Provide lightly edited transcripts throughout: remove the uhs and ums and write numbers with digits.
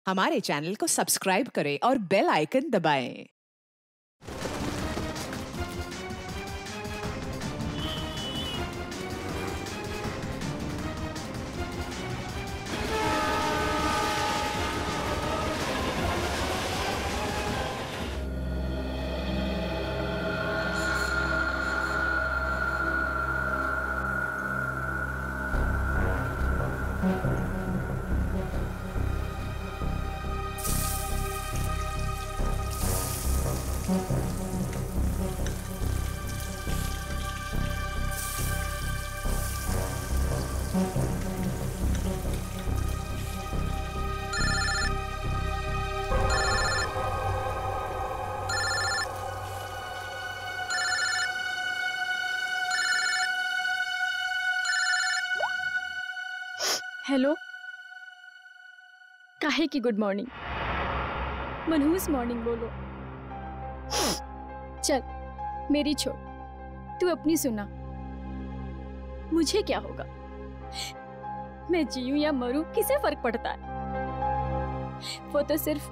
हमारे चैनल को सब्सक्राइब करें और बेल आइकन दबाएं। हेलो, काहे की गुड मॉर्निंग? मनहूस मॉर्निंग बोलो। चल मेरी छोड़, तू अपनी सुना। मुझे क्या होगा, मैं जीऊं या मरूं किसे फर्क पड़ता है? वो तो सिर्फ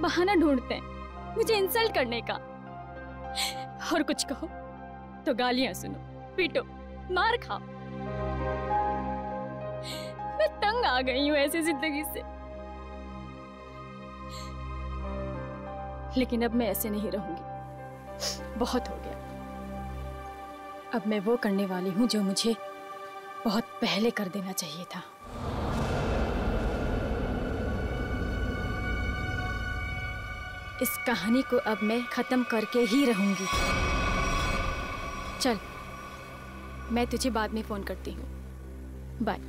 बहाना ढूंढते हैं मुझे इंसल्ट करने का। और कुछ कहो तो गालियां सुनो, पीटो, मार खाओ। मैं तंग आ गई हूं ऐसी जिंदगी से। लेकिन अब मैं ऐसे नहीं रहूंगी, बहुत हो गया। अब मैं वो करने वाली हूं जो मुझे बहुत पहले कर देना चाहिए था। इस कहानी को अब मैं खत्म करके ही रहूंगी। चल, मैं तुझे बाद में फोन करती हूँ। बाय।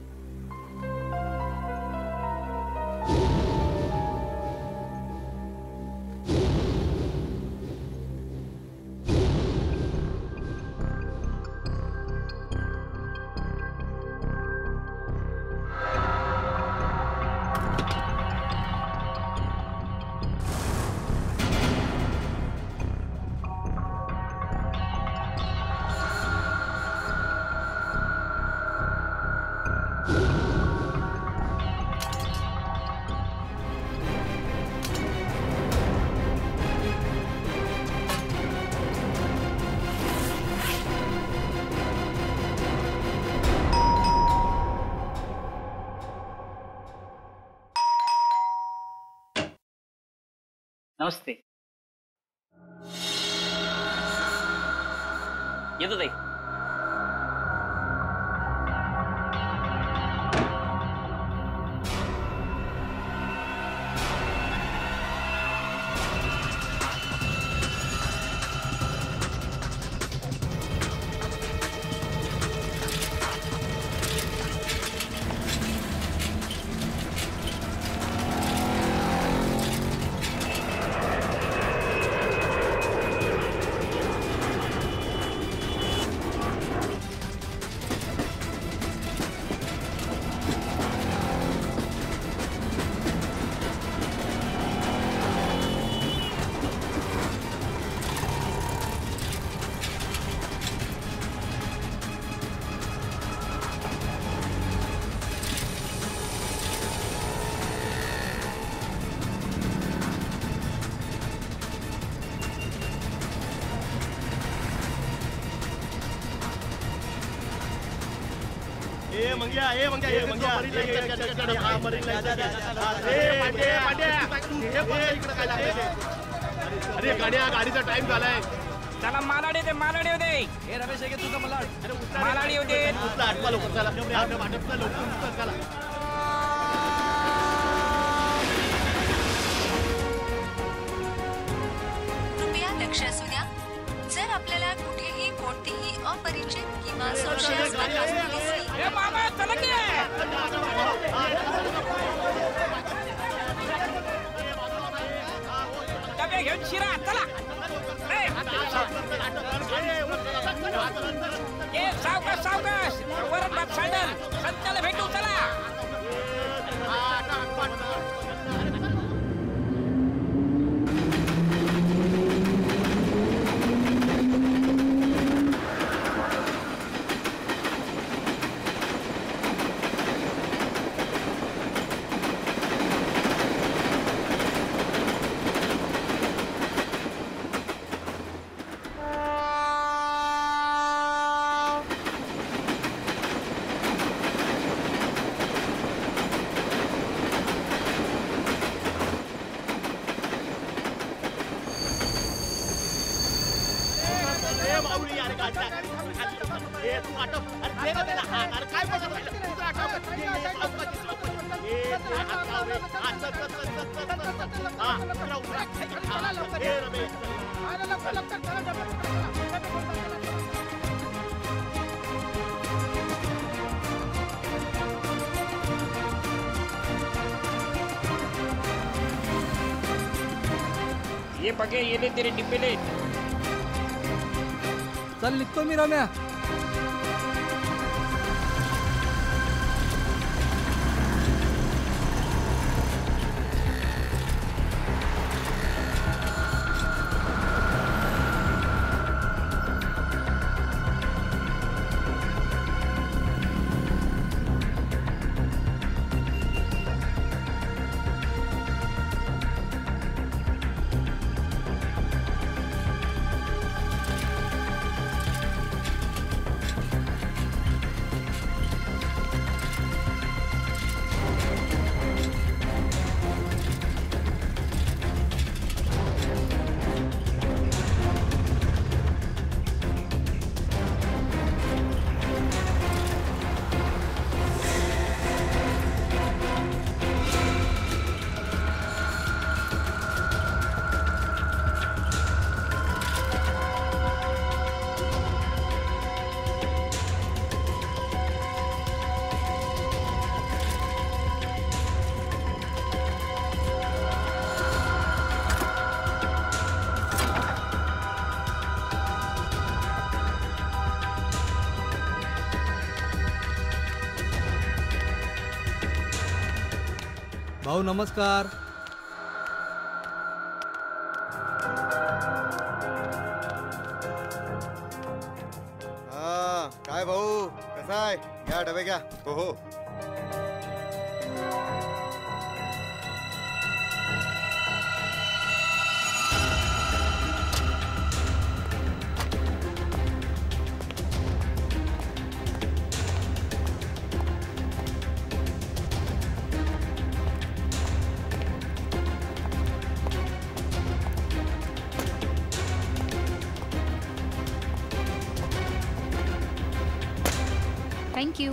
नमस्ते। ये तो देख। ये मंग्या हा मरीन लाईन अरे गाडीचा टाइम झालाय. चला मालाडी होते, मालाडी होते. हे रमेश आहे तुझा मलाड. मालाडी होते. आठवा लवकर चला. लवकर चला. कृपया लक्ष असू द्या. जर आपल्याला कुठेही कोणतीही अपरिचित किंवा संशयास्पद वस्तू दिसली, ए मामा चला की. डबे घेऊन शिरा चला. ए सावकाश सावकाश. वरण भात सँडल संत्याला भेटू चला. ए तू आटप, अरे दे ना त्याला हात, अरे काय बघत राहिलं? दुसरा आटप. ये सावकाश, सावकाश. ए ते हात लाव रे. हा, चल, चल, चल, चल, चल, चल. हा, उतरा, उतरा. हा, ए रमेश. ये बघे, ये ले तेरे डिब्बे ले. चल निघतो मी रम्या. भाऊ नमस्कार. हा काय भाऊ कसा आहे? घ्या डबे घ्या. हो हो. Thank you.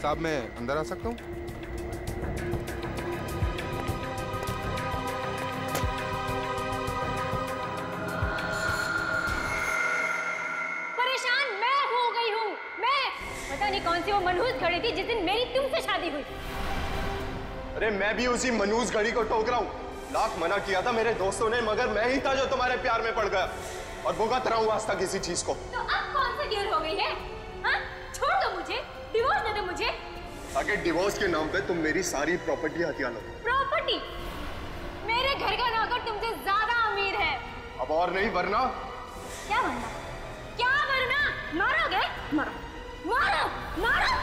साहब मैं अंदर आ सकता हूँ? परेशान मैं हो गई हूँ. मैं पता नहीं कौन सी वो मनहूस घड़ी थी जिस दिन मेरी तुमसे शादी हुई. अरे मैं भी उसी मनहूस घड़ी को टोक रहा हूँ. लाख मना किया था मेरे दोस्तों ने, मगर मैं ही था जो तुम्हारे प्यार में पड़ गया और भुगत रहा हूँ आज तक किसी चीज को. तो अब कौन सी देर हो गई है? हाँ? छोड़ दो मुझे, डिवोर्स दे दो मुझे. ताकि डिवोर्स के नाम पे तुम मेरी सारी प्रॉपर्टी हथिया लो. प्रॉपर्टी? मेरे घर का नौकर तुमसे ज्यादा अमीर है. अब और नहीं वरना. क्या वरना? क्या वरना? मारोगे? मारो, मारो, मारो.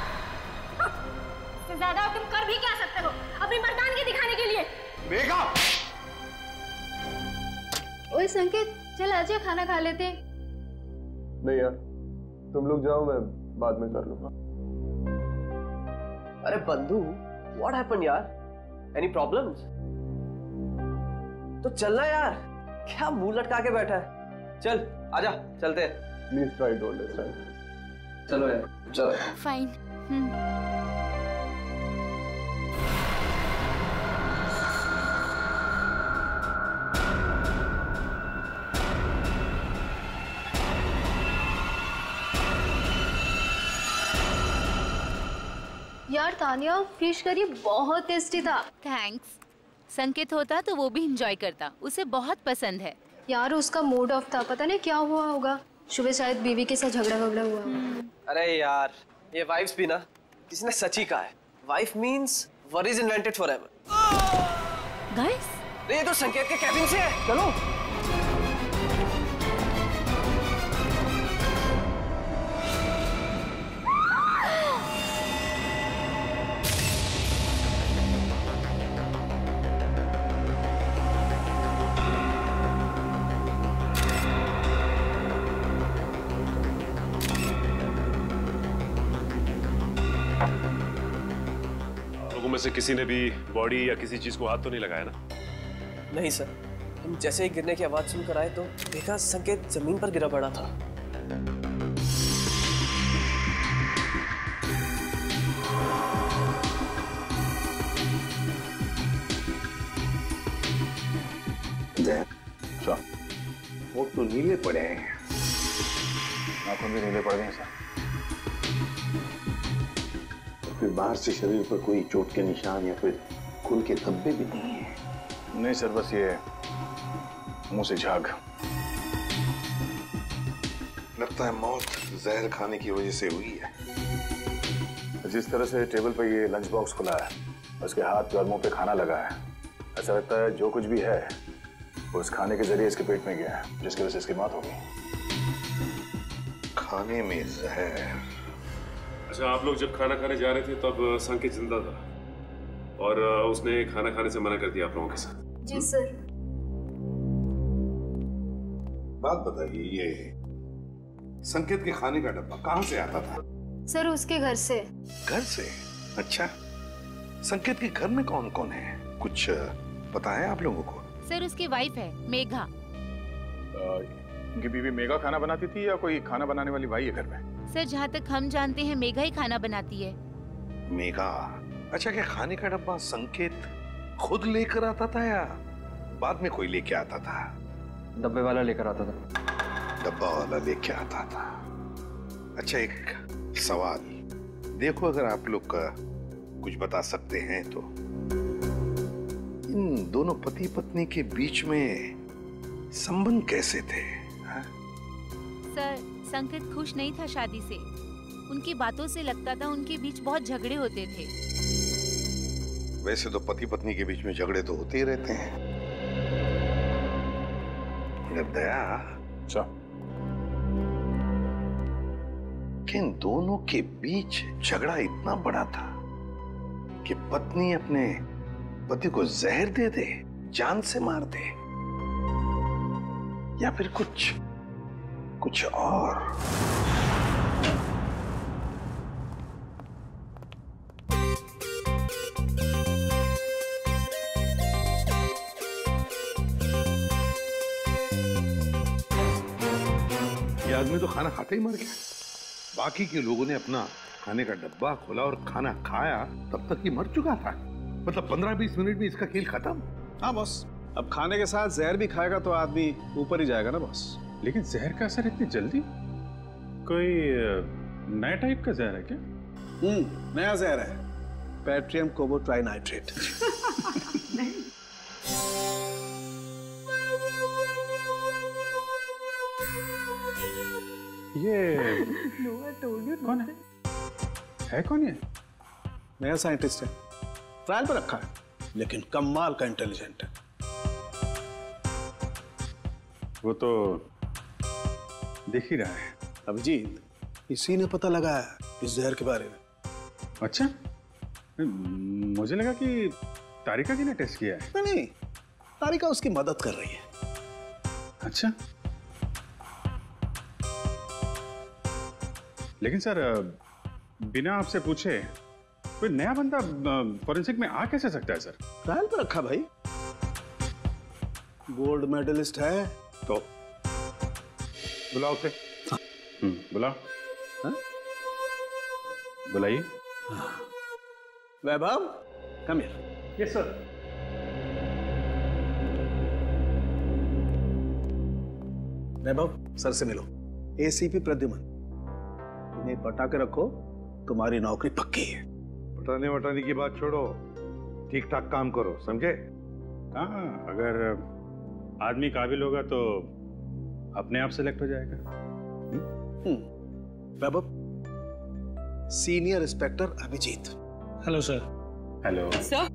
इससे ज्यादा तुम कर भी क्या सकते हो अपनी मर्दानगी दिखाने के लिए? मेघा! ओए संकेत, चल आजा खाना खा लेते. नहीं यार, तुम लोग जाओ, मैं बाद में कर लूंगा. अरे बंधु, व्हाट हैपेंड यार? Any problems? तो चलना यार, क्या मुंह लटका के बैठा है? चल आजा, चलते हैं. Please try to understand. चलो यार, चलो. फाइन. यार तानिया, फिश करी बहुत टेस्टी था. थैंक्स. संकेत होता तो वो भी एंजॉय करता, उसे बहुत पसंद है. यार उसका मूड ऑफ था, पता नहीं क्या हुआ होगा. सुबह शायद बीवी के साथ झगड़ा हुआ. अरे यार, ये वाइफ्स भी ना, किसी ने सच ही कहा है. Wife means worries invented forever. Guys, ये तो संकेत के कैबिन से है. चलो. से किसी ने भी बॉडी या किसी चीज को हाथ तो नहीं लगाया ना? नहीं सर, हम जैसे ही गिरने की आवाज सुनकर आए तो देखा संकेत जमीन पर गिरा पड़ा था। वो तो नीले पड़े हैं, नाखून भी नीले पड़ गए सर। फिर बाहर से शरीर पर कोई चोट के निशान या फिर खून के धब्बे भी नहीं है? नहीं सर, बस ये मुंह से झाग। लगता है मौत जहर खाने की वजह से हुई है। जिस तरह से टेबल पर ये लंच बॉक्स खुला है, उसके हाथ और मुंह पे खाना लगा है, ऐसा लगता है जो कुछ भी है वो इस खाने के जरिए इसके पेट में गया है, जिसकी वजह से इसकी मौत हो गई। खाने में जहर। अच्छा, आप लोग जब खाना खाने जा रहे थे तब संकेत जिंदा था और उसने खाना खाने से मना कर दिया आप लोगों के साथ? जी सर। बात बताइए, ये संकेत के खाने का डब्बा कहाँ से आता था? सर उसके घर से। घर से? अच्छा, संकेत के घर में कौन कौन है, कुछ पता है आप लोगों को? सर उसकी वाइफ है मेघा। उनकी बीवी मेघा खाना बनाती थी या कोई खाना बनाने वाली भाई है घर में? सर जहाँ तक हम जानते हैं मेघा ही खाना बनाती है। मेघा? अच्छा, क्या खाने का डब्बा संकेत खुद लेकर आता था या बाद में कोई लेके आता था? डब्बे वाला लेकर आता था। डब्बा वाला लेके आता था। अच्छा, एक सवाल देखो, अगर आप लोग कुछ बता सकते हैं तो इन दोनों पति पत्नी के बीच में संबंध कैसे थे? सर संकेत खुश नहीं था शादी से। उनकी बातों से लगता था उनके बीच बहुत झगड़े होते थे। वैसे तो पति पत्नी के बीच में झगड़े तो होते ही रहते हैं। दया, कि इन दोनों के बीच झगड़ा इतना बड़ा था कि पत्नी अपने पति को जहर दे दे, जान से मार दे, या फिर कुछ और? ये आदमी तो खाना खाते ही मर गया। बाकी के लोगों ने अपना खाने का डब्बा खोला और खाना खाया, तब तक ये मर चुका था। मतलब 15-20 मिनट में इसका खेल खत्म। हाँ बॉस, अब खाने के साथ जहर भी खाएगा तो आदमी ऊपर ही जाएगा ना बॉस। लेकिन जहर का असर इतनी जल्दी? कोई नया टाइप का जहर है क्या? नया जहर है, पैट्रियम कोबोट्राइनाइट्रेट। ये कौन है कौन ये? नया साइंटिस्ट है, ट्रायल पर रखा है, लेकिन कमाल का इंटेलिजेंट है। वो तो देख ही रहा है। अभिजीत, इसी ने पता लगाया इस जहर के बारे में। अच्छा, मुझे लगा कि तारिका जी ने टेस्ट किया है। नहीं, तारिका उसकी मदद कर रही है। अच्छा, लेकिन सर बिना आपसे पूछे कोई नया बंदा फॉरेंसिक में आ कैसे सकता है सर? ट्रायल पर रखा भाई, गोल्ड मेडलिस्ट है तो। बुलाओ उसे। बुलाओ। बुलाइए। Vaibhav, come here. Yes sir. Vaibhav, sir से मिलो। एसीपी प्रद्युमन, इन्हें पटा के रखो, तुम्हारी नौकरी पक्की है। पटाने वटाने की बात छोड़ो, ठीक ठाक काम करो, समझे? हाँ, अगर आदमी काबिल होगा तो अपने आप सेलेक्ट हो जाएगा। Vaibhav, senior inspector Abhijeet. Hello sir. Hello sir.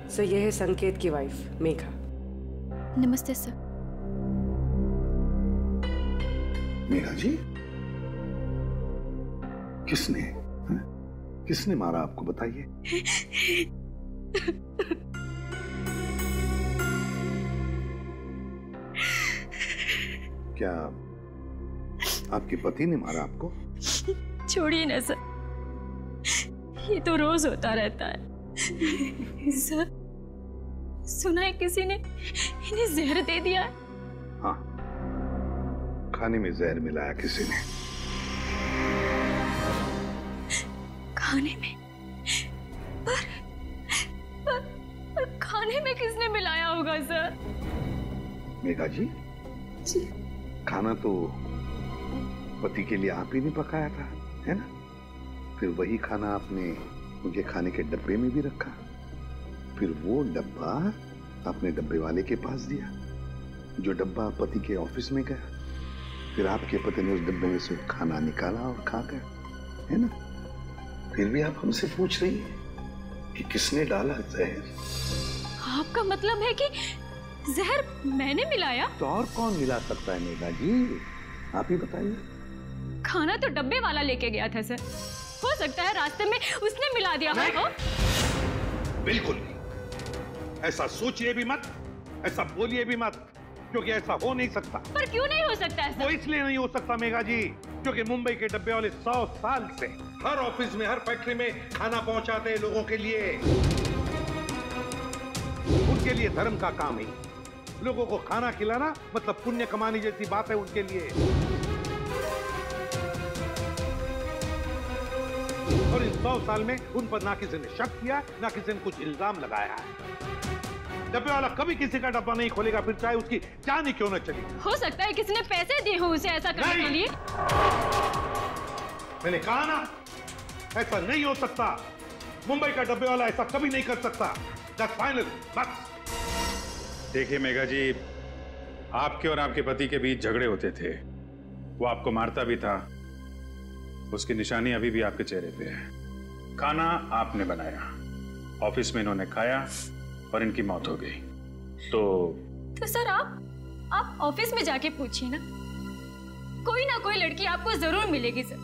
Sir, ये है संकेत की वाइफ मेघा। नमस्ते सर। मेघा जी, किसने मारा आपको, बताइए? क्या आपके पति ने मारा आपको? छोड़िए ना सर, ये तो रोज होता रहता है। सर, सुना है किसी ने इन्हें जहर दे दिया है। हाँ, खाने में जहर मिलाया किसी ने। खाने में? पर खाने में किसने मिलाया होगा सर? मेघा जी, खाना तो पति के लिए आप ही ने पकाया था, है ना? फिर वही खाना आपने उनके खाने के डब्बे में भी रखा, फिर वो डब्बा आपने डब्बे वाले के पास दिया, जो डब्बा पति के ऑफिस में गया, फिर आपके पति ने उस डब्बे में से खाना निकाला और खा गया, है ना? फिर भी आप हमसे पूछ रही हैं कि किसने डाला जहर? आपका मतलब है कि जहर मैंने मिलाया? तो और कौन मिला सकता है मेघा जी, आप ही बताइए। खाना तो डब्बे वाला लेके गया था सर, हो सकता है रास्ते में उसने मिला दिया हो। बिल्कुल नहीं, ऐसा सोचिए भी मत, ऐसा बोलिए भी मत, क्योंकि ऐसा हो नहीं सकता। पर क्यों नहीं हो सकता है सर? वो इसलिए नहीं हो सकता मेघा जी, क्योंकि मुंबई के डब्बे वाले 100 साल से हर ऑफिस में, हर फैक्ट्री में खाना पहुंचाते हैं लोगों के लिए। उनके लिए धर्म का काम है, लोगों को खाना खिलाना मतलब पुण्य कमाने जैसी बात है उनके लिए। और इन 100 साल में उन पर ना किसी ने शक किया, ना किसी ने कुछ इल्जाम लगाया है। डब्बे वाला कभी किसी का डब्बा नहीं खोलेगा, फिर चाहे उसकी जान ही क्यों न चली। हो सकता है किसी ने पैसे दिए हो उसे ऐसा करने के लिए। मैंने कहा ना, ऐसा नहीं हो सकता। मुंबई का डब्बे वाला ऐसा कभी नहीं कर सकता। That's final, बस। देखिए मेघा जी, आपके और आपके पति के बीच झगड़े होते थे, वो आपको मारता भी था, उसकी निशानी अभी भी आपके चेहरे पे है। खाना आपने बनाया, ऑफिस में इन्होंने खाया और इनकी मौत हो गई। तो सर आप ऑफिस में जाके पूछिए ना, कोई ना कोई लड़की आपको जरूर मिलेगी सर,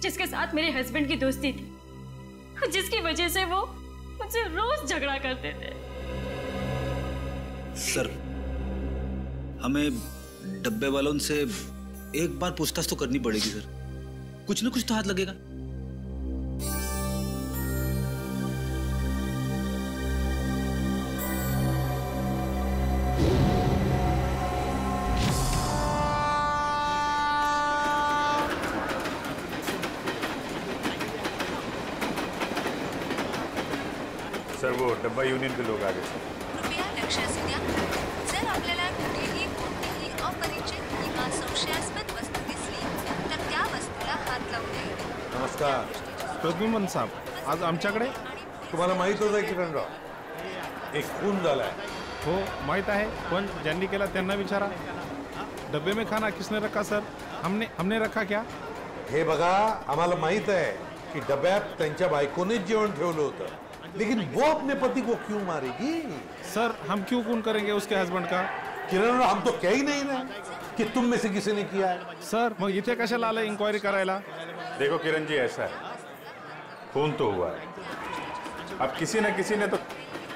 जिसके साथ मेरे हस्बैंड की दोस्ती थी, जिसकी वजह से वो मुझसे रोज झगड़ा करते थे। सर, हमें डब्बे वालों से एक बार पूछताछ तो करनी पड़ेगी सर, कुछ ना कुछ तो हाथ लगेगा। सर, वो डब्बा यूनियन के लोग आ गए सर। कृपया लक्ष असू द्या, जर आपल्याला कुठेही कोणतीही अपरिचित किंवा संशयास्पद वस्तू दिसली तर त्या वस्तूला हात लावू नये। नमस्कार प्रद्युमन साहेब, आज आमच्याकडे तुम्हाला माहीतच आहे किरणराव, एक खून झालाय। हो माहीत आहे, पण ज्यांनी केला त्यांना विचारा। डब्बे में खाना किसने रखा सर? हमने रखा क्या? हे बघा, आम्हाला माहित आहे की डब्यात त्यांच्या बायकोनेच जेवण ठेवलं होतं, लेकिन वो अपने पति को क्यों मारेगी? सर, हम क्यों खून करेंगे उसके हस्बैंड का? किरण, हम तो कह ही नहीं रहे कि तुम में से किसी ने किया है। सर, मग इथे कशाला आले इंक्वायरी करायला? देखो किरण जी, ऐसा है, खून तो हुआ है, अब किसी ने तो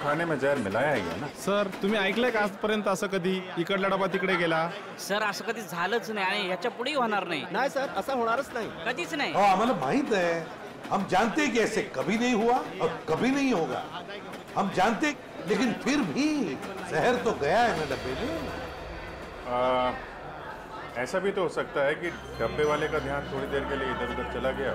खाने में जहर मिलाया है ना। सर, तुम्ही ऐकलंय का आजपर्यंत असं कधी इकडला डबा तिकडे गेला? सर, असं कधी झालंच नाही आणि याच्या पुढेही होणार नाही। नाही सर, असं होणारच नाही, कधीच नाही। आम्हाला माहित है, हम जानते हैं कि ऐसे कभी नहीं हुआ और कभी नहीं होगा, हम जानते, लेकिन फिर भी जहर तो गया है ना डब्बे में। ऐसा भी तो हो सकता है कि डब्बे वाले का ध्यान थोड़ी देर के लिए इधर उधर चला गया,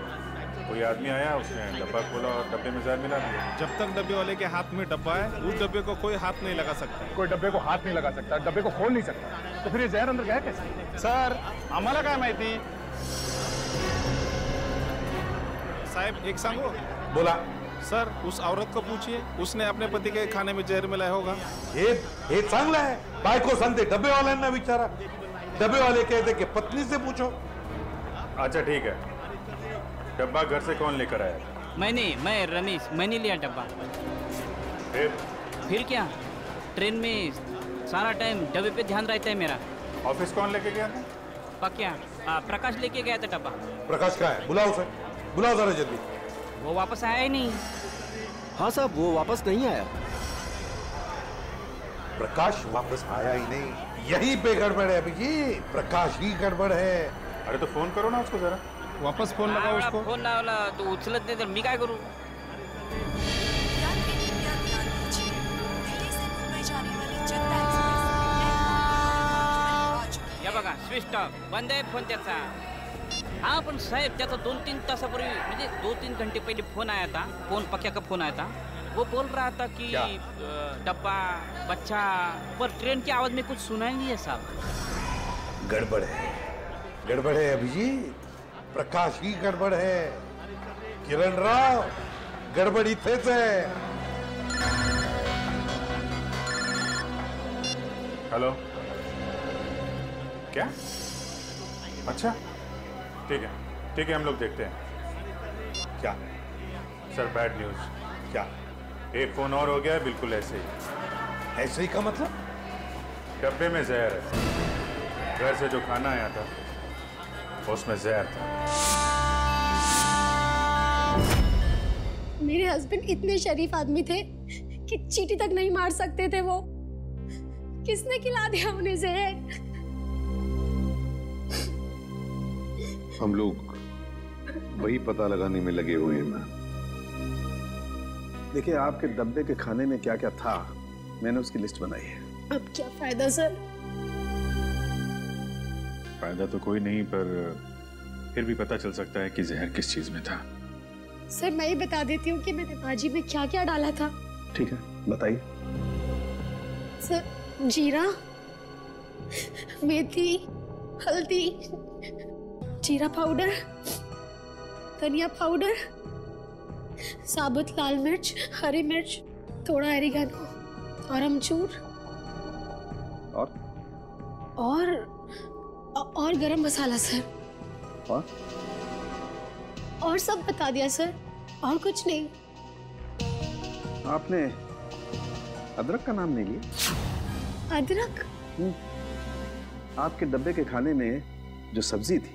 कोई आदमी आया, उसने डब्बा खोला और डब्बे में जहर मिला दिया। जब तक डब्बे वाले के हाथ में डब्बा है, उस डब्बे को कोई हाथ नहीं लगा सकता। कोई डब्बे को हाथ नहीं लगा सकता, डब्बे को खोल नहीं सकता, तो फिर ये जहर अंदर गया कैसे? सर, आम्हाला काय माहिती साहब, एक सांगो। बोला सर, उस औरत को पूछिए, उसने अपने पति के खाने में जहर मिलाया होगा। हे चांगलं है, बायको सांगते डब्बे वाल्यांना विचारा, डब्बे वाले कहते कि पत्नी से पूछो। अच्छा ठीक है, डब्बा घर से कौन लेकर आया? मैं रमेश, मैंने लिया डब्बा। फिर क्या, ट्रेन में सारा टाइम डब्बे पे ध्यान रहता है मेरा। ऑफिस कौन लेके गया था? पक्या प्रकाश लेके गया था डब्बा। प्रकाश कहाँ है? बुलाओ उसे, बुलाओ जरा जल्दी। वो वापस आया ही नहीं। हाँ साहब, वो वापस नहीं आया। प्रकाश वापस आया ही नहीं, यही पे गड़बड़ है अभिजीत, प्रकाश ही गड़बड़ है। अरे तो फोन करो ना उसको जरा। वापस फोन लगाओ उसको। फोन लावला तो उचलत नाही, तर मी काय करू? स्विच ऑफ बंद आहे फोन त्याचा. हा पण साहेब त्याचा 2-3 तासापूर्वी म्हणजे 2-3 घंटे पहले फोन आया था. फोन पक्या का फोन आया था. वो बोल रहा था कि डब्बा बच्चा पर ट्रेन की आवाज में कुछ सुनाई नहीं है साहब. गड़बड़ है अभिजीत. प्रकाश ही गड़बड़ है. किरण राव गड़बड़ इथेच आहे. हेलो, क्या? अच्छा ठीक है हम लोग देखते हैं. क्या सर बैड न्यूज. क्या? एक फोन और हो गया है बिल्कुल ऐसे ही. ऐसे ही का मतलब? डब्बे में जहर है. घर से जो खाना आया था उसमें जहर था. मेरे हस्बैंड इतने शरीफ आदमी थे कि चींटी तक नहीं मार सकते थे वो. किसने खिला दिया उन्हें जहर? हम लोग वही पता लगाने में लगे हुए हैं. देखिए, आपके डब्बे के खाने में क्या क्या था, मैंने उसकी लिस्ट बनाई है. अब क्या फायदा सर? फायदा तो कोई नहीं, पर फिर भी पता चल सकता है कि जहर किस चीज में था. सर मैं ही बता देती हूँ कि मैंने भाजी में क्या क्या डाला था. ठीक है, बताइए. सर जीरा, मेथी, हल्दी, जीरा पाउडर, धनिया पाउडर, साबुत लाल मिर्च, हरी मिर्च, थोड़ा एरिगेनो और अमचूर और गरम मसाला सर. और सब बता दिया सर, और कुछ नहीं. आपने अदरक का नाम नहीं लिया? अदरक? आपके डब्बे के खाने में जो सब्जी थी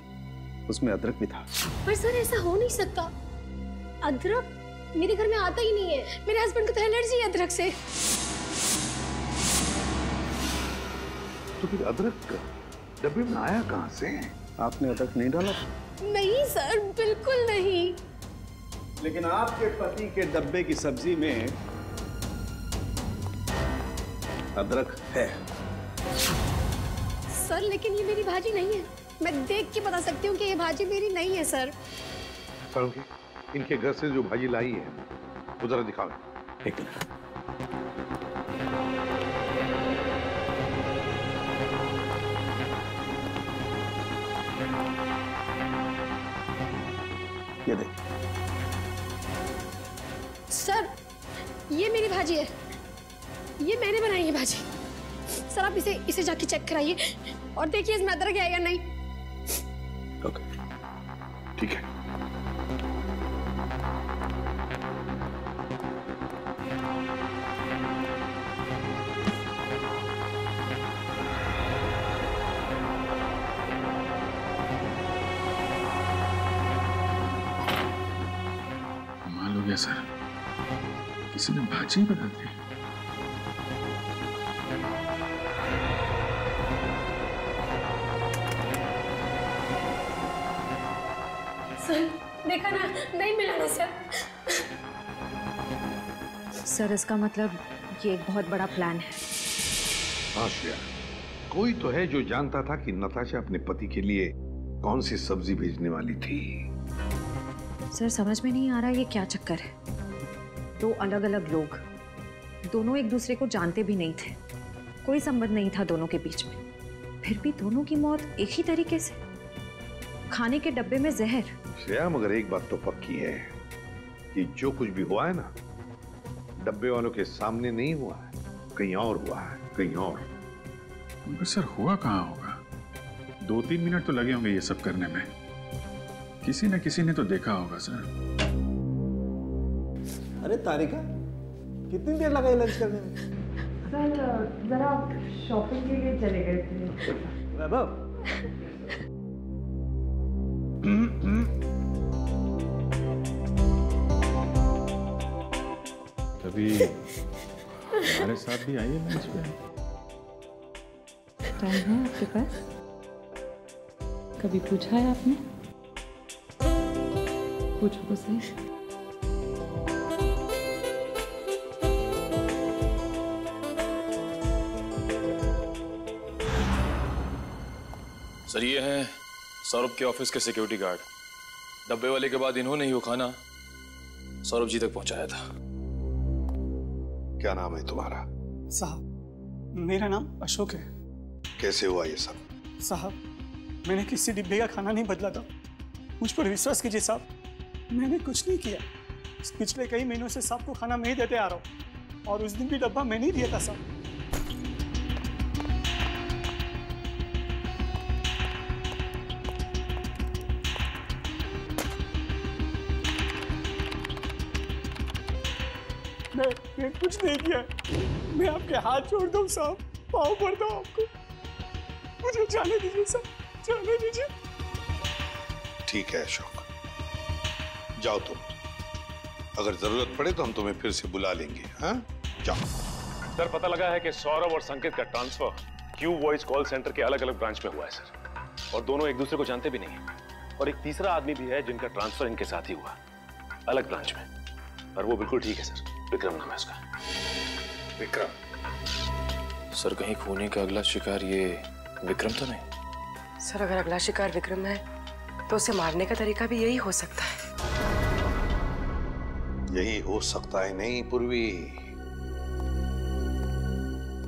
उसमें अदरक भी था. पर सर ऐसा हो नहीं सकता. अदरक मेरे घर में आता ही नहीं है. मेरे हस्बैंड को तो एलर्जी है अदरक से. तो फिर अदरक डब्बे में आया कहां से? आपने अदरक नहीं डाला? नहीं सर, बिल्कुल नहीं. लेकिन आपके पति के डब्बे की सब्जी में अदरक है. सर लेकिन ये मेरी भाजी नहीं है. मैं देख के बता सकती हूँ कि ये भाजी मेरी नहीं है सर. सर इनके घर से जो भाजी लाई है वो जरा दिखाओ. एक मिनट. ये देख. सर ये मेरी भाजी है. ये मैंने बनाई है भाजी. सर आप इसे जाके चेक कराइए और देखिए इसमें अदरक है या नहीं. ओके, ठीक है. कमाल हो गया सर, किसी ने भाजी बना दी. सर देखा ना, नहीं मिला ना सर. सर इसका मतलब ये एक बहुत बड़ा प्लान है. हाँ श्रेया, कोई तो है जो जानता था कि नताशा अपने पति के लिए कौन सी सब्जी भेजने वाली थी. सर समझ में नहीं आ रहा ये क्या चक्कर है. दो अलग अलग लोग, दोनों एक दूसरे को जानते भी नहीं थे. कोई संबंध नहीं था दोनों के बीच में. फिर भी दोनों की मौत एक ही तरीके से, खाने के डब्बे में जहर. श्रेया मगर एक बात तो पक्की है कि जो कुछ भी हुआ है ना, डब्बे वालों के सामने नहीं हुआ है, कहीं और हुआ है, कहीं और. मगर सर हुआ कहाँ होगा? 2-3 मिनट तो लगे होंगे ये सब करने में. किसी न किसी ने तो देखा होगा सर. अरे तारिका, कितनी देर लगाई लंच करने में? सर जरा शॉपिंग के लिए चले गए थे. वैभव, कभी हमारे साथ भी आइए लंच पे. टाइम है आपके पास? कभी पूछा है आपने? पूछो तो सही. सर ये हैं सौरभ के ऑफिस के सिक्योरिटी गार्ड। डब्बे वाले के बाद इन्होंने ही वो खाना सौरभ जी तक पहुंचाया था। क्या नाम है तुम्हारा? साहब मेरा नाम अशोक है। कैसे हुआ ये सब? साहब मैंने किसी डिब्बे का खाना नहीं बदला था, मुझ पर विश्वास कीजिए साहब, मैंने कुछ नहीं किया। पिछले कई महीनों से साहब को खाना मैं ही देते आ रहा हूँ और उस दिन भी डब्बा मैंने ही दिया था साहब। मैं कुछ नहीं किया, मैं आपके हाथ जोड़ता हूँ साहब, पाँव पड़ता हूँ आपको, मुझे जाने दीजिए साहब, जाने दीजिए। ठीक है अशोक, जाओ तुम, अगर जरूरत पड़े तो हम तुम्हें फिर से बुला लेंगे। हाँ जाओ। सर पता लगा है कि सौरभ और संकेत का transfer Q voice call centre के अलग अलग ब्रांच में हुआ है सर, और दोनों एक दूसरे को जानते भी नहीं है। और एक तीसरा आदमी भी है जिनका ट्रांसफर इनके साथ ही हुआ, अलग ब्रांच में, और वो बिल्कुल ठीक है सर। विक्रम नाम है उसका। विक्रम? सर कहीं खूनी का अगला शिकार ये विक्रम तो नहीं? सर अगर अगला शिकार विक्रम है तो उसे मारने का तरीका भी यही हो सकता है। यही हो सकता है नहीं पूर्वी,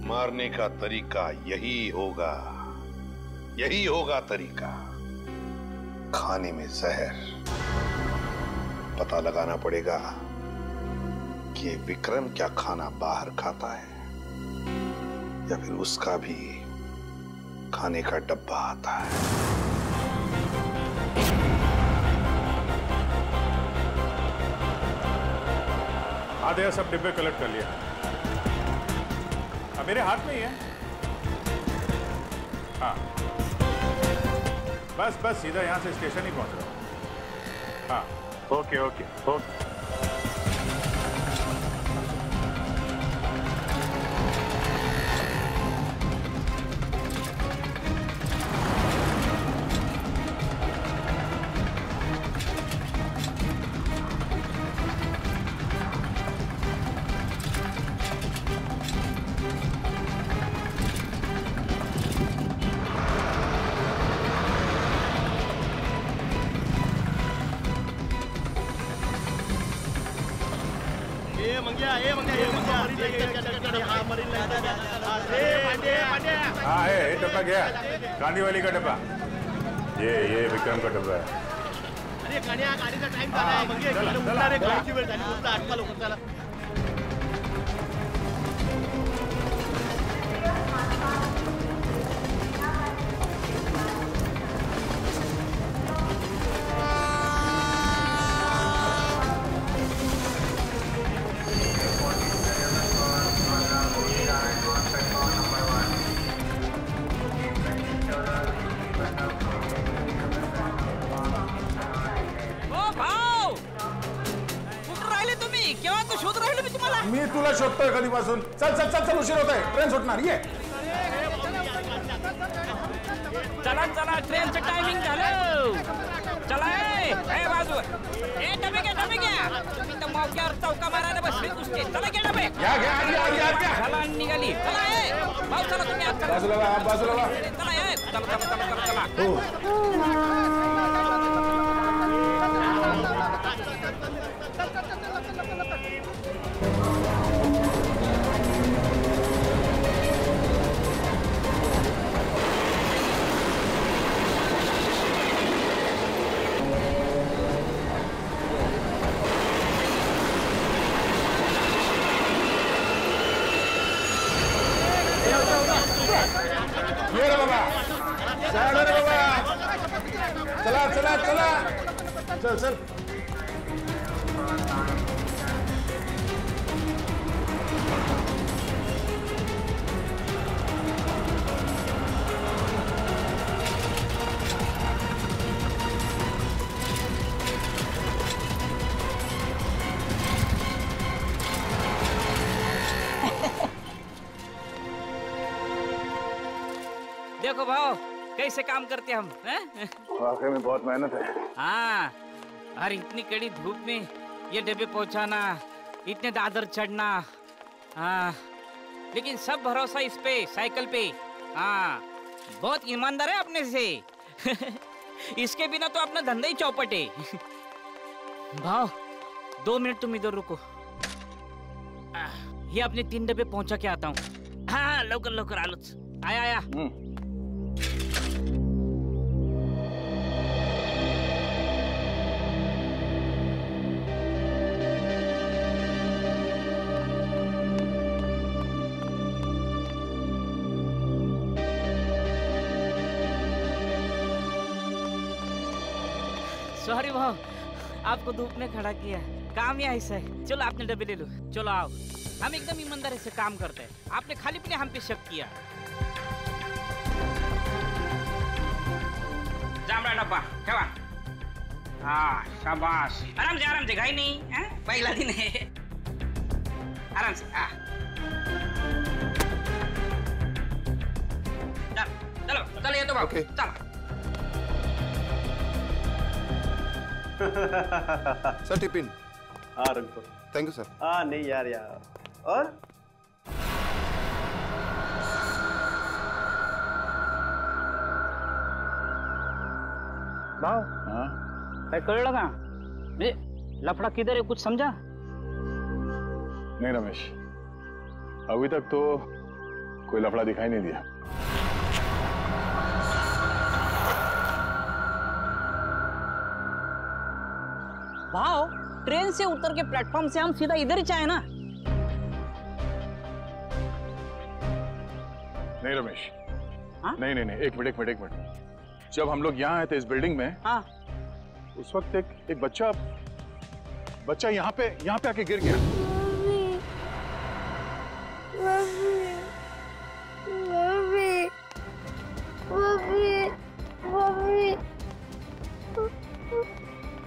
मारने का तरीका यही होगा, यही होगा तरीका। खाने में जहर, पता लगाना पड़ेगा कि विक्रम क्या खाना बाहर खाता है या फिर उसका भी खाने का डब्बा आता है। आधे सब डिब्बे कलेक्ट कर लिया, अब मेरे हाथ में ही है। हाँ बस बस सीधा यहां से स्टेशन ही पहुंच रहा हूं। हाँ ओके ओके ओके। हाँ है डब्बा गया, गांधी वाली का डब्बा, ये विक्रम का डब्बा है। अरे गाड़ीचा टाइम झालाय, म्हणजे उठला रे, गाडीची वेळ झाली, उठला, आटका लवकर चला। मी तुला शोधतोय कधीपासून। चल चल चल चल, उशीर होतोय, ट्रेन सुटणार। ये चला चला, ट्रेनचं टायमिंग झालं। चला ए बाजू, ए डबे घ्या। तुम्ही तर मौक्यावर चौका मारायला बसले कुस्ते। चला घ्या डबे, चला निघाली। चला ए भाऊ, चला तुम्ही आत बाजूला वा। चला ए, चला। ये रे बाबा, चला रे बाबा, चला चल। देखो भाव कैसे काम करते हम, वाकई में बहुत मेहनत है। हाँ, और इतनी कड़ी धूप में ये डब्बे पहुंचाना, इतने दादर चढ़ना, हाँ, लेकिन सब भरोसा इस पे, साइकिल पे। हाँ, बहुत ईमानदार है अपने से। इसके बिना तो अपना धंधा ही चौपट है। भाव 2 मिनट तुम इधर रुको, ये अपने 3 डब्बे पहुंचा के आता हूँ। हाँ लवकर लवकर आलो। आया आया। सॉरी भाव, आपको धूप में खड़ा किया। काम या ऐसा है। चलो आपने डब्बे ले लो। चलो आओ, हम एकदम ईमानदारी से काम करते हैं। आपने खाली पीने हम पे शक किया। जामड़ा डब्बा ठेवा। हाँ शाबाश, आराम से घाई नहीं है, पहला दिन है। आराम से। चलो चलो ये तो बाबू चलो। Sir tiffin. हाँ रख दो। Thank you sir. हाँ नहीं यार और भाव काय कळलं का? म्हणजे लफड़ा किधर है कुछ समझा? नहीं रमेश, अभी तक तो कोई लफड़ा दिखाई नहीं दिया। भाव ट्रेन से उतर के प्लेटफॉर्म से हम सीधा इधर ही चाहे ना। नहीं रमेश, नहीं एक मिनट। जब हम लोग यहाँ आए थे इस बिल्डिंग में, उस वक्त एक बच्चा यहाँ पे आके गिर गया।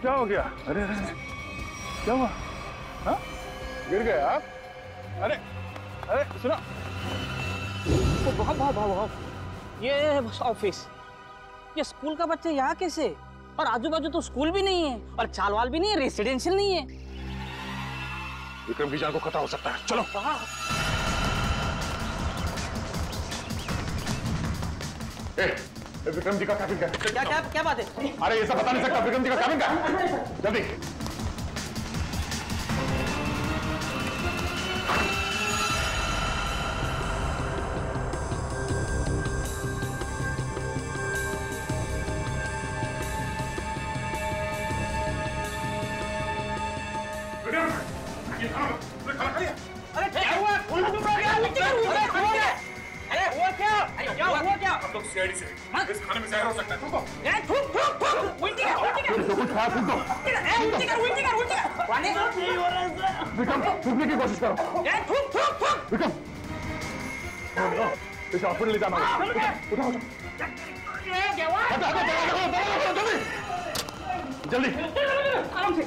क्या हो गया? अरे क्या हुआ? हाँ? गिर गए आप? अरे सुनो। भाव ये ऑफिस, ये स्कूल का बच्चा यहाँ कैसे? और आजू बाजू तो स्कूल भी नहीं है और चालवाल भी नहीं है, रेसिडेंशियल नहीं है। विक्रम की जान को खतरा हो सकता है। चलो। विक्रम जी का कैबिन क्या बात है? अरे ये सब बता नहीं सकता। विक्रम जी का कैबिन का जल्दी। अरे क्या हुआ? अरे हुआ क्या? हम लोग सीआईडी से इस खाने में जहर हो सकता है। रुको। उल्टी कर। पानी विक्रम थूकने की कोशिश करो। विक्रम इसे हॉस्पिटल ले जाना होगा। उठाओ जल्दी आराम से।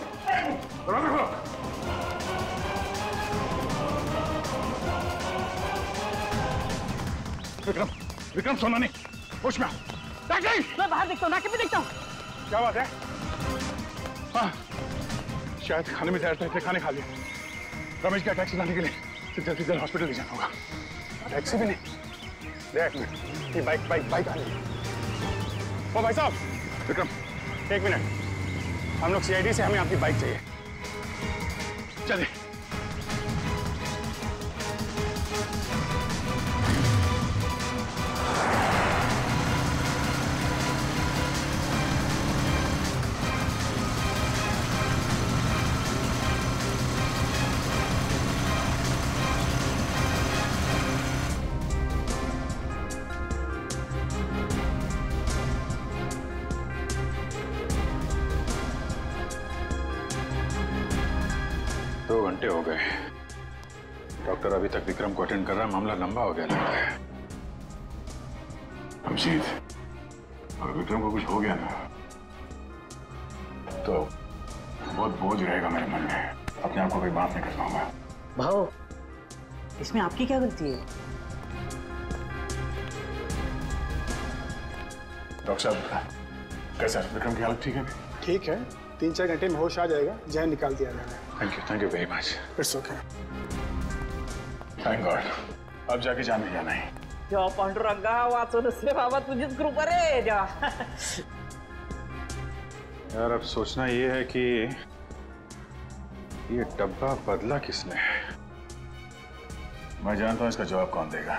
विक्रम सोना नहीं, होश में। मैं बाहर देखता हूँ, नाके पे देखता हूँ। क्या बात है? हाँ, शायद खाने में जहर था, इसलिए खाने खा लिया। रमेश का टैक्सी लाने के लिए जल्दी से हॉस्पिटल ले जाना होगा। टैक्सी भी नहीं। एक मिनट, ये बाइक आ रही है। ओ भाई साहब, विक्रम 1 मिनट, हम लोग सीआईडी से, हमें आपकी बाइक चाहिए। चलिए। हो गए। डॉक्टर अभी तक विक्रम को अटेंड कर रहा है। मामला लंबा हो गया लगता है। अभिजीत, अगर विक्रम को कुछ हो गया ना तो बहुत बोझ रहेगा मेरे मन में। अपने आप को कोई माफ नहीं कर पाऊंगा। भाव, इसमें आपकी क्या गलती है? डॉक्टर साहब, कैसा विक्रम की हालत ठीक है? ठीक है, 3-4 घंटे में होश आ जाएगा। जहर निकाल दिया जाएगा। Thank you very much. It's okay. Thank God. अब जाके जाने जाना है। देवा पांडुरंगा वाचून रे बाबा, तुझीच कृपा रे देवा. यार अब सोचना ये है कि ये डब्बा बदला किसने. मैं जानता हूं इसका जवाब कौन देगा.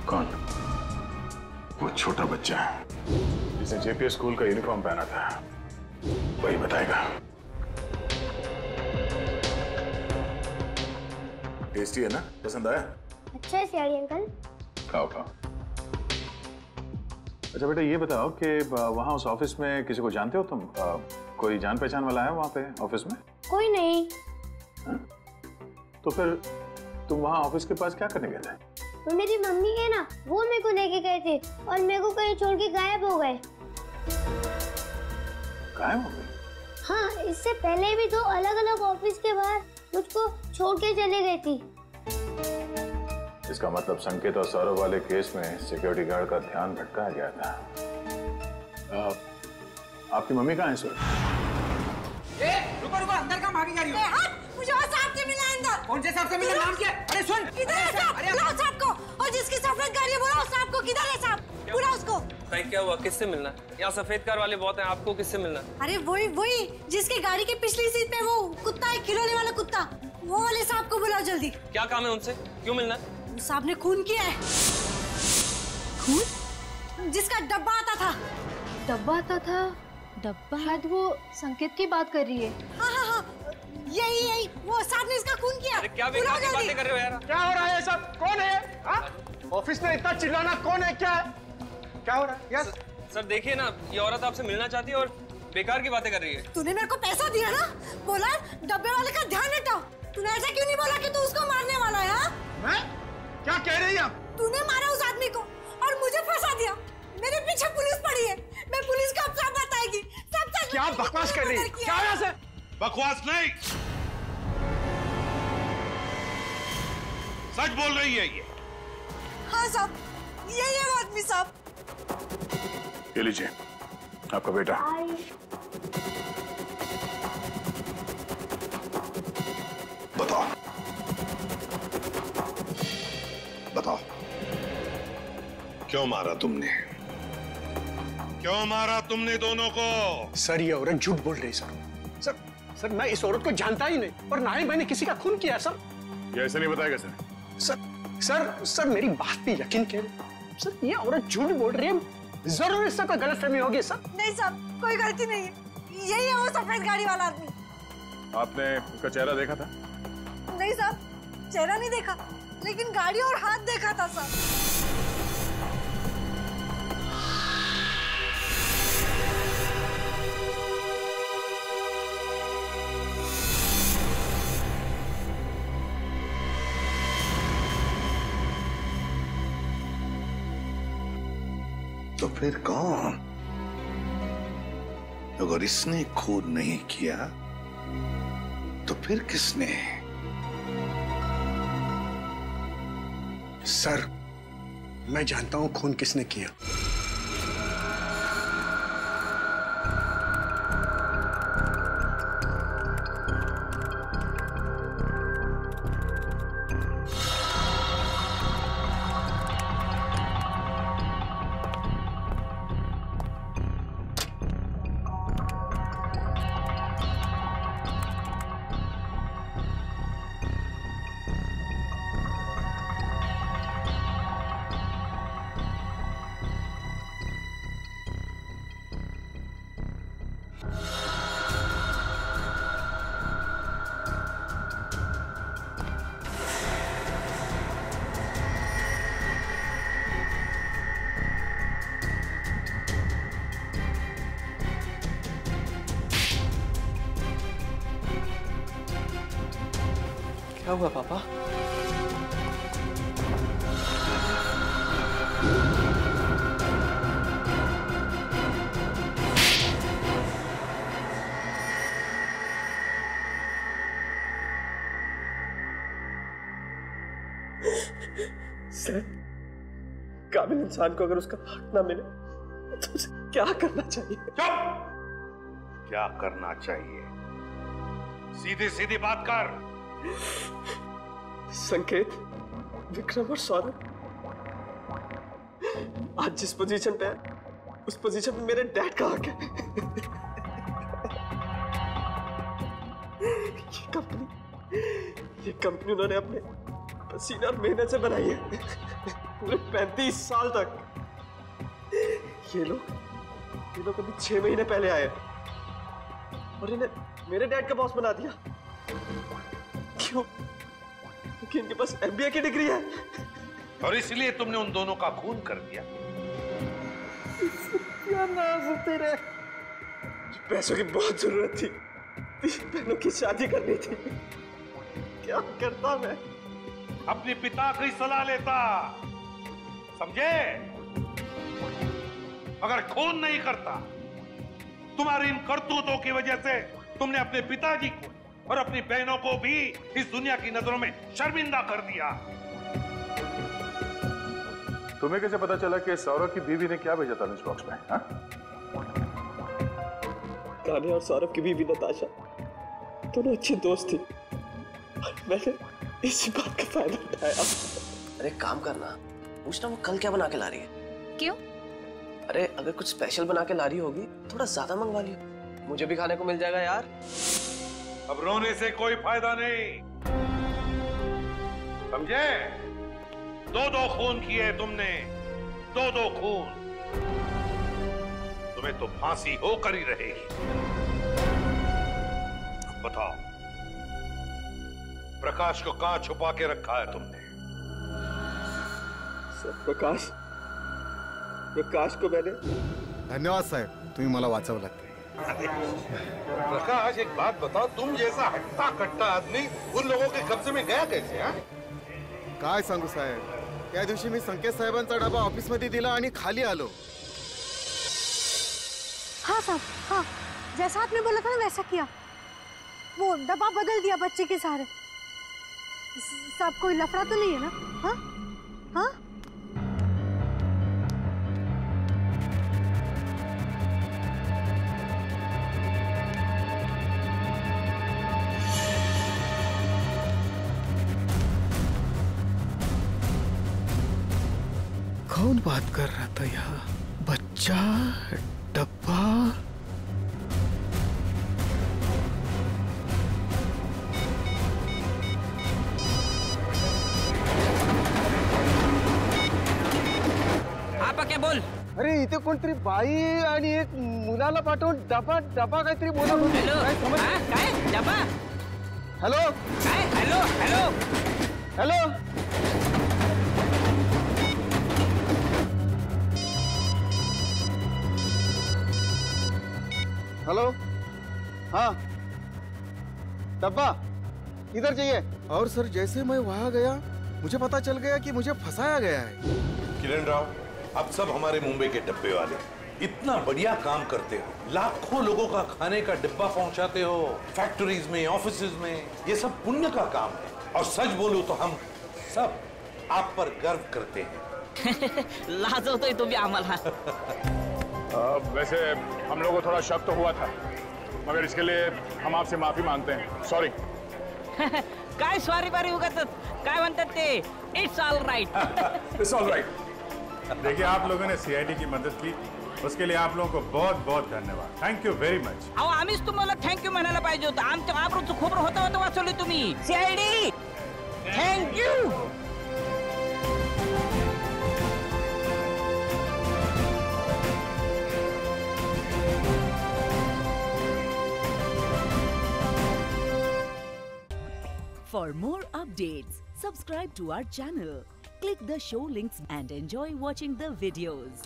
कौन? वो छोटा बच्चा जिसने जेपीएस स्कूल का यूनिफॉर्म पहना था, वही बताएगा. टेस्टी है ना? पसंद आया? अच्छा है सियाड़ी अंकल. खाओ खाओ. अच्छा बेटा ये बताओ कि वहाँ उस ऑफिस में किसी को जानते हो तुम? कोई जान पहचान वाला है वहाँ पे ऑफिस में? कोई नहीं. तो फिर तुम वहाँ ऑफिस के पास क्या करने गए थे? वो मेरी मम्मी है ना, वो मेरे को लेके गए थे और मेरे को कहीं छोड़ के गायब हो गए. गायब हो गए? हाँ, इससे पहले भी 2 अलग-अलग ऑफिस के बाहर मुझको छोड़ के चले गई थी. इसका मतलब संकेत और सौरभ वाले केस में सिक्योरिटी गार्ड का ध्यान भटकाया गया था. आपकी मम्मी कहाँ है सर? रुको रुको, अंदर कहाँ भागी जा रही हो? मुझे और साहब से मिलना है अंदर. कौन से साहब से मिलना? नाम क्या? अरे सुन, किधर है साहब? बुलाओ साहब को. और जिसकी सफेद गाड़ी है बुलाओ साहब को. किधर है साहब? बुलाओ उसको. क्या हुआ? किससे मिलना? यहाँ सफेद कार वाले बहुत हैं, आपको किससे मिलना? अरे वही जिसकी गाड़ी की पिछली सीट पे वो कुत्ता है, खिलौने वाला कुत्ता, वो वाले साहब को बुलाओ जल्दी. क्या काम है उनसे? क्यों मिलना? साहब ने खून किया है. खून? जिसका डब्बा आता था. डब्बा आता था? डब्बा? शायद वो संकेत की बात कर रही है. हाँ, यही वो साहब ने इसका खून किया. अरे क्या बेकार की बातें कर रहे हो यार? क्या हो रहा है सब? कौन है? ऑफिस में इतना चिल्लाना कौन है? क्या है? क्या हो रहा है? यस सर देखिए ना, ये औरत आपसे मिलना चाहती है और बेकार की बातें कर रही है. तूने मेरे को पैसा दिया ना, बोला डब्बे वाले का ध्यान हटाओ. तूने ऐसा क्यों नहीं बोला कि तू उसको मारने वाला है? मैं? क्या कह रही है? तूने मारा उस आदमी को और मुझे फंसा दिया. मेरे पीछे पुलिस पड़ी है. मैं पुलिस को अब सब बताएगी. सब सच. क्या बकवास कर रही है? क्या है ऐसे? बकवास नहीं, सच बोल रही है ये. हाँ साहब, यही है वो आदमी साहब. ये लीजिए आपका बेटा. बताओ बताओ, क्यों मारा तुमने? क्यों मारा तुमने दोनों को? सर ये औरत झूठ बोल रही है. सर मैं इस औरत को जानता ही नहीं और ना ही मैंने किसी का खून किया. सर ये ऐसे नहीं बताएगा सर. सर मेरी बात पे यकीन करें. सर ये औरत झूठ बोल रही है. जरूर इससे कोई गलतफहमी होगी. सर नहीं साहब, कोई गलती नहीं है. यही है वो सफेद गाड़ी वाला आदमी. आपने उसका चेहरा देखा था? नहीं साहब, चेहरा नहीं देखा, लेकिन गाड़ी और हाथ देखा था साहब. तो फिर कौन? अगर इसने खून नहीं किया तो फिर किसने? सर मैं जानता हूं खून किसने किया. क्या हुआ पापा? सर, काबिल इंसान को अगर उसका हक ना मिले तो उसे क्या करना चाहिए? चुप! क्या करना चाहिए? सीधी सीधी बात कर. संकेत, विक्रम और सौरभ आज जिस पोजीशन पे है उस पोजीशन पे मेरे डैड का हक है। ये कंपनी उन्होंने अपने पसीना और मेहनत से बनाई है पूरे 35 साल तक। ये लोग अभी 6 महीने पहले आए और इन्हें मेरे डैड का बॉस बना दिया। क्यों? क्योंकि इनके पास MBA की डिग्री है और इसलिए तुमने उन दोनों का खून कर दिया। क्या नाज तेरे, पैसों की बहुत जरूरत थी, 3 बहनों की शादी करनी थी, क्या करता मैं? अपने पिता की सलाह लेता, समझे? अगर खून नहीं करता, तुम्हारी इन करतूतों की वजह से तुमने अपने पिताजी को और अपनी बहनों को भी इस दुनिया की नजरों में शर्मिंदा कर दिया। तुम्हें कैसे पता चला कि सौरभ की बीवी ने क्या भेजा था लंच बॉक्स में? हाँ? कान्हा और सौरभ की बीवी नताशा दोनों अच्छी दोस्त थी। मैंने इसी बात का फायदा उठाया। अरे काम करना, पूछना वो कल क्या बना के ला रही है। क्यों? अरे अगर कुछ स्पेशल बना के ला रही होगी थोड़ा ज्यादा मंगवा लियो, मुझे भी खाने को मिल जाएगा यार। अब रोने से कोई फायदा नहीं, समझे? 2 खून किए तुमने, 2 खून। तुम्हें तो फांसी होकर ही रहेगी। अब बताओ, प्रकाश को कहां छुपा के रखा है तुमने? सर, प्रकाश को मैंने। धन्यवाद साहेब, तुम्ही मला वाचवलात। प्रकाश, एक बात बताओ, तुम जैसा हट्टा कट्टा आदमी उन लोगों के कब्जे में गया कैसे? हाँ? काय सांगू साहेब, त्या दिवशी मी संकेत साहेबांचा डबा ऑफिस मध्ये दिला आणि खाली आलो। हाँ साहब, हाँ, जैसा आपने बोला था ना वैसा किया। वो डब्बा बदल दिया बच्चे के सहारे। साहब कोई लफड़ा तो नहीं है ना? हाँ हाँ। कौन बात कर रहा था यहाँ? बच्चा, डब्बा। आप क्या बोल? अरे इथे कोणतरी बाई आणि एक मुलाला पाठवून डबा काहीतरी बोला. हॅलो, काय डबा? हॅलो काय? Hello hello hello. हेलो, हाँ, डब्बा इधर चाहिए. और सर जैसे मैं वहां गया मुझे पता चल गया कि मुझे फंसाया गया है. किरण राव, आप सब हमारे मुंबई के डब्बे वाले इतना बढ़िया काम करते हो, लाखों लोगों का खाने का डिब्बा पहुंचाते हो, फैक्ट्रीज में, ऑफिसेज में. ये सब पुण्य का काम है और सच बोलूं तो हम सब आप पर गर्व करते हैं. लाजवतोय तुम्ही आम्हाला. वैसे हम लोगों को थोड़ा शक तो हुआ था, मगर इसके लिए हम आपसे माफी मांगते हैं. सॉरी. काय सॉरी बारी उगाच काय म्हणतात ते, it's all right. It's all right. देखिए, आप लोगों ने सीआईडी की मदद की, उसके लिए आप लोगों को बहुत बहुत धन्यवाद. Thank you very much. अहो, आम्हीच तुम्हाला थँक्यू म्हणायला पाहिजे होतं. आमच्या आबरूचं खोबरं होतं वाचवले तुम्ही. CID thank you. For more updates, subscribe to our channel, click the show links and enjoy watching the videos.